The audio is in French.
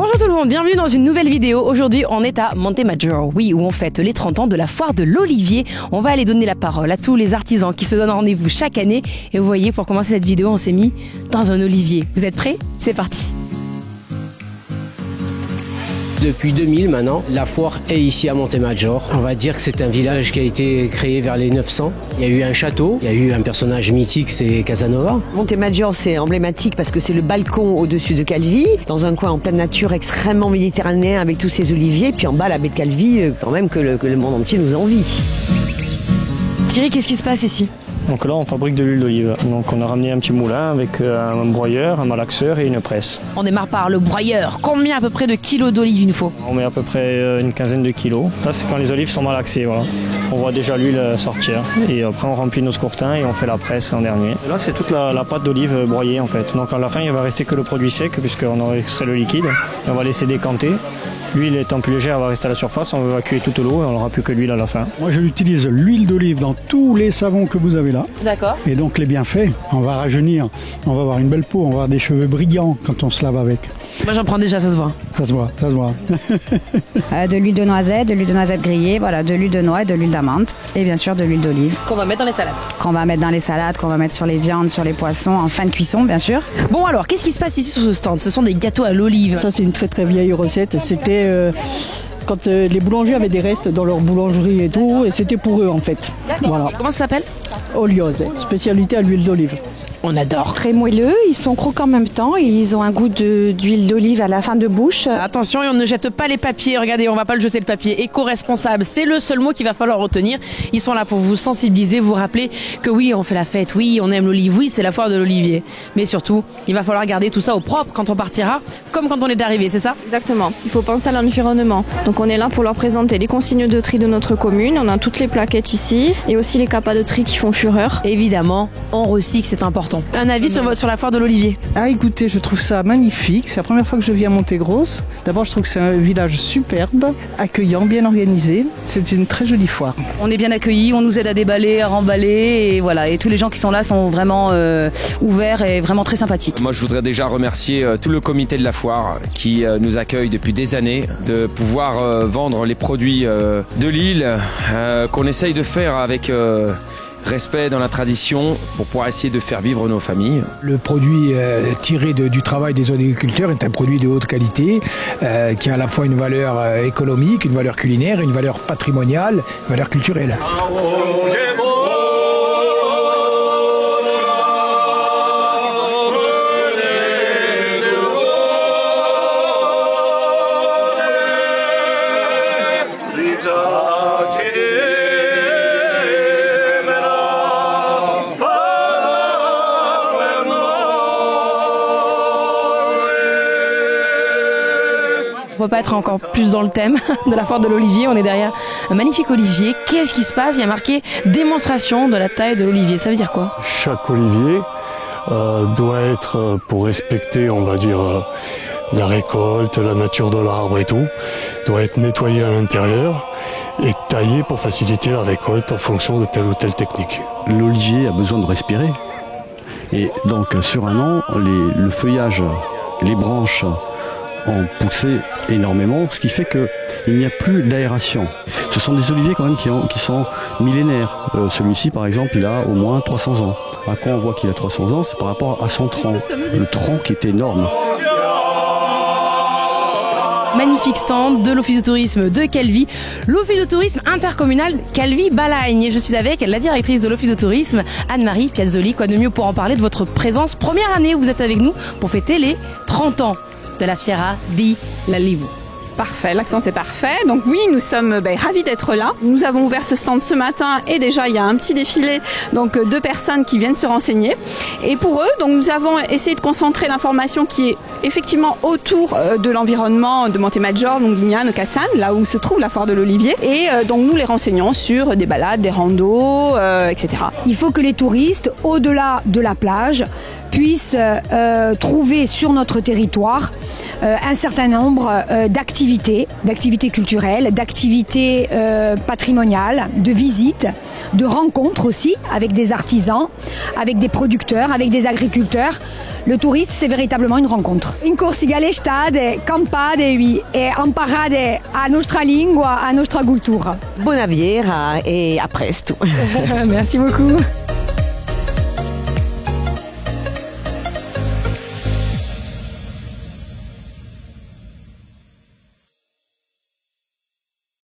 Bonjour tout le monde, bienvenue dans une nouvelle vidéo. Aujourd'hui, on est à Montemaggiore, oui, où on fête les 30 ans de la foire de l'Olivier. On va aller donner la parole à tous les artisans qui se donnent rendez-vous chaque année. Et vous voyez, pour commencer cette vidéo, on s'est mis dans un olivier. Vous êtes prêts? C'est parti. Depuis 2000 maintenant, la foire est ici à Montemaggiore. On va dire que c'est un village qui a été créé vers les 900. Il y a eu un château, il y a eu un personnage mythique, c'est Casanova. Montemaggiore, c'est emblématique parce que c'est le balcon au-dessus de Calvi, dans un coin en pleine nature extrêmement méditerranéen avec tous ces oliviers. Puis en bas, la baie de Calvi, quand même que le monde entier nous envie. Thierry, qu'est-ce qui se passe ici? Donc là, on fabrique de l'huile d'olive. Donc on a ramené un petit moulin avec un broyeur, un malaxeur et une presse. On démarre par le broyeur. Combien à peu près de kilos d'olives il nous faut? On met à peu près une quinzaine de kilos. Là, c'est quand les olives sont malaxées. Voilà. On voit déjà l'huile sortir. Et après, on remplit nos scourtins et on fait la presse en dernier. Et là, c'est toute la pâte d'olive broyée en fait. Donc à la fin, il va rester que le produit sec puisqu'on aura extrait le liquide. Et on va laisser décanter. L'huile étant plus légère, elle va rester à la surface, on va évacuer toute l'eau et on n'aura plus que l'huile à la fin. Moi je l'utilise l'huile d'olive dans tous les savons que vous avez là. D'accord. Et donc les bienfaits, on va rajeunir, on va avoir une belle peau, on va avoir des cheveux brillants quand on se lave avec. Moi j'en prends déjà, ça se voit. Ça se voit, ça se voit. De l'huile de noisette grillée, voilà, de l'huile de noix et de l'huile d'amande. Et bien sûr de l'huile d'olive. Qu'on va mettre dans les salades. Qu'on va mettre dans les salades, qu'on va mettre sur les viandes, sur les poissons, en fin de cuisson bien sûr. Bon alors, qu'est-ce qui se passe ici sur ce stand? Ce sont des gâteaux à l'olive. Ça c'est une très très vieille recette. C'était quand les boulangers avaient des restes dans leur boulangerie et tout, et c'était pour eux en fait. Voilà. Comment ça s'appelle? Oliose, spécialité à l'huile d'olive. On adore. Très moelleux, ils sont croquants en même temps et ils ont un goût d'huile d'olive à la fin de bouche. Attention, et on ne jette pas les papiers. Regardez, on va pas le jeter le papier. Éco-responsable, c'est le seul mot qu'il va falloir retenir. Ils sont là pour vous sensibiliser, vous rappeler que oui, on fait la fête, oui, on aime l'olive, oui, c'est la foire de l'olivier. Mais surtout, il va falloir garder tout ça au propre quand on partira, comme quand on est arrivé, c'est ça? Exactement. Il faut penser à l'environnement. Donc on est là pour leur présenter les consignes de tri de notre commune. On a toutes les plaquettes ici et aussi les capas de tri qui font fureur. Évidemment, on recycle, c'est important. Un avis sur la foire de l'olivier? Ah écoutez, je trouve ça magnifique. C'est la première fois que je viens à Montegrosse. D'abord, je trouve que c'est un village superbe, accueillant, bien organisé. C'est une très jolie foire. On est bien accueillis, on nous aide à déballer, à remballer et voilà. Et tous les gens qui sont là sont vraiment ouverts et vraiment très sympathiques. Moi, je voudrais déjà remercier tout le comité de la foire qui nous accueille depuis des années, de pouvoir vendre les produits de l'île qu'on essaye de faire avec respect dans la tradition pour pouvoir essayer de faire vivre nos familles. Le produit tiré du travail des agriculteurs est un produit de haute qualité qui a à la fois une valeur économique, une valeur culinaire, une valeur patrimoniale, une valeur culturelle. On peut pas être encore plus dans le thème de la foire de l'olivier. On est derrière un magnifique olivier. Qu'est-ce qui se passe? Il y a marqué démonstration de la taille de l'olivier. Ça veut dire quoi? Chaque olivier doit être, pour respecter, on va dire, la récolte, la nature de l'arbre et tout, doit être nettoyé à l'intérieur et taillé pour faciliter la récolte en fonction de telle ou telle technique. L'olivier a besoin de respirer. Et donc sur un an, le feuillage, les branches ont poussé énormément, ce qui fait qu'il n'y a plus d'aération. Ce sont des oliviers quand même qui sont millénaires. Celui-ci par exemple, il a au moins 300 ans. À quoi on voit qu'il a 300 ans? C'est par rapport à son tronc. Le tronc qui est énorme. Magnifique stand de l'Office de tourisme de Calvi, l'Office de tourisme intercommunal Calvi-Balagne. Et je suis avec la directrice de l'Office de tourisme, Anne-Marie Piazzoli. Quoi de mieux pour en parler de votre présence? Première année où vous êtes avec nous pour fêter les 30 ans de la Fiera di l'Olivo. Parfait, l'accent c'est parfait. Donc oui, nous sommes ravis d'être là. Nous avons ouvert ce stand ce matin et déjà il y a un petit défilé donc de personnes qui viennent se renseigner. Et pour eux, donc nous avons essayé de concentrer l'information qui est effectivement autour de l'environnement de Montemaggiore, Longlignano, Cassane, là où se trouve la foire de l'Olivier. Et donc nous les renseignons sur des balades, des randos, etc. Il faut que les touristes, au-delà de la plage, puissent trouver sur notre territoire un certain nombre d'activités culturelles, d'activités patrimoniales, de visites, de rencontres aussi avec des artisans, avec des producteurs, avec des agriculteurs. Le tourisme, c'est véritablement une rencontre. In Corsica l'estate, campade e imparate a nostra lingua, a nostra cultura. Buona viera et à presto. Merci beaucoup.